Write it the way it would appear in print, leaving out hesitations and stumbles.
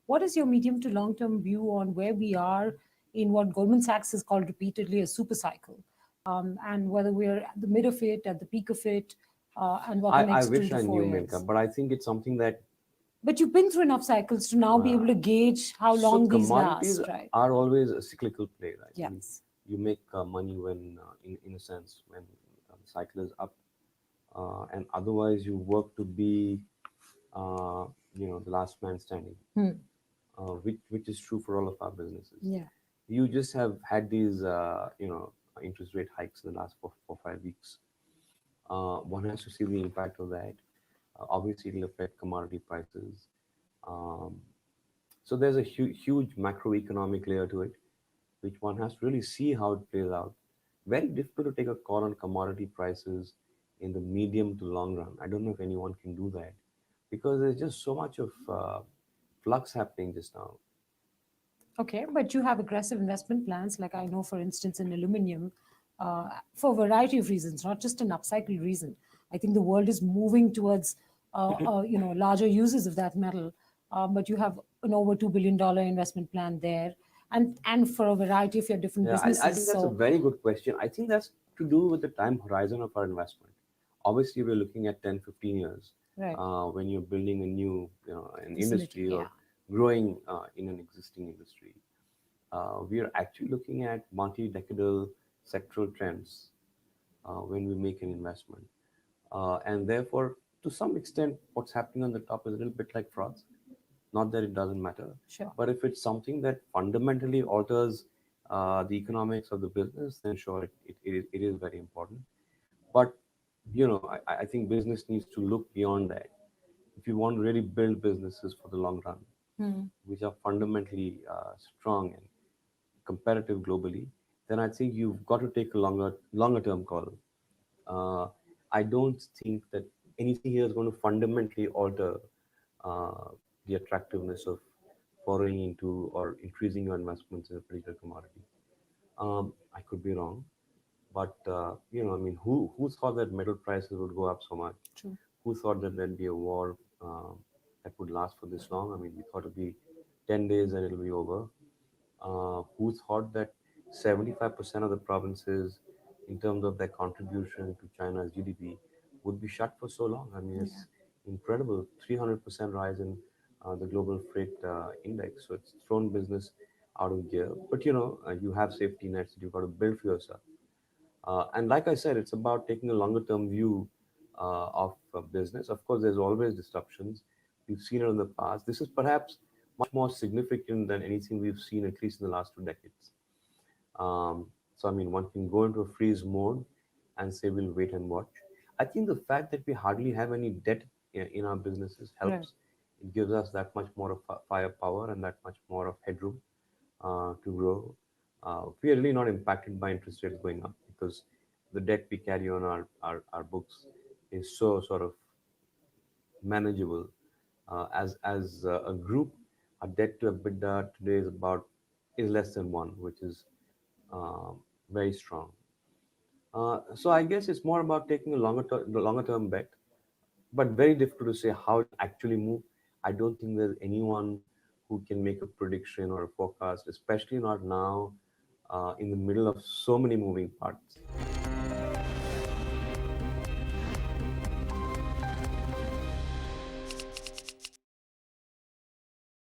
What is your medium to long term view on where we are in what Goldman Sachs has called repeatedly a super cycle, and whether we're at the mid of it, at the peak of it, and what the I next two wish to I four knew, Milka, years? but I think it's something that But you've been through enough cycles to now be uh, able to gauge how so long these commodities last, right? are always a cyclical play, right? I mean, Yes. you make money when, in a sense, when the cycle is up, and otherwise you work to be, uh, the last man standing, Hmm. which is true for all of our businesses. Yeah. You just have had these, interest rate hikes in the last 5 weeks. One has to see the impact of that. Obviously, it'll affect commodity prices. Um, so there's a huge macroeconomic layer to it, which one has to really see how it plays out. Very difficult to take a call on commodity prices in the medium to long run. I don't know if anyone can do that because there's just so much of flux happening just now. Okay, but you have aggressive investment plans, like I know, for instance, in aluminum, for a variety of reasons, not just an upcycle reason. I think the world is moving towards, larger uses of that metal. But you have an over $2 billion investment plan there, and for a variety of your different Yeah, I think businesses. that's a So, very good question. I think that's to do with the time horizon of our investment. Obviously, we're looking at 10, 15 years right, when you're building a new, an facility, industry or yeah, growing in an existing industry. We are actually looking at multi-decadal sectoral trends when we make an investment. And therefore, to some extent, what's happening on the top is a little bit like frogs. Not that it doesn't matter, sure. but if it's something that fundamentally alters the economics of the business, then sure, it is very important. But I think business needs to look beyond that. If you want to really build businesses for the long run, Hmm. which are fundamentally strong and competitive globally, then I think you've got to take a longer term call. Uh, I don't think that anything here is going to fundamentally alter uh, the attractiveness of borrowing into or increasing your investments in a particular commodity. I could be wrong, but I mean, who thought that metal prices would go up so much? True. Who thought that there'd be a war that would last for this long? I mean, we thought it'd be 10 days and it'll be over. Who thought that 75% of the provinces, in terms of their contribution to China's GDP, would be shut for so long? I mean, Yeah. it's incredible. 300% rise in the global freight index. So it's thrown business out of gear. But you have safety nets that you've got to build for yourself. And like I said, it's about taking a longer term view of business. Of course, there's always disruptions. We've seen it in the past. This is perhaps much more significant than anything we've seen, at least in the last 2 decades. So, I mean, one can go into a freeze mode and say we'll wait and watch. I think the fact that we hardly have any debt in our businesses Right. helps. It gives us that much more of firepower and that much more of headroom to grow. We are really not impacted by interest rates going up because the debt we carry on our books is so sort of manageable. As a group, our debt to EBITDA today is less than one, which is uh, very strong. So I guess it's more about taking a longer term bet, but very difficult to say how it actually move. I don't think there's anyone who can make a prediction or a forecast, especially not now in the middle of so many moving parts.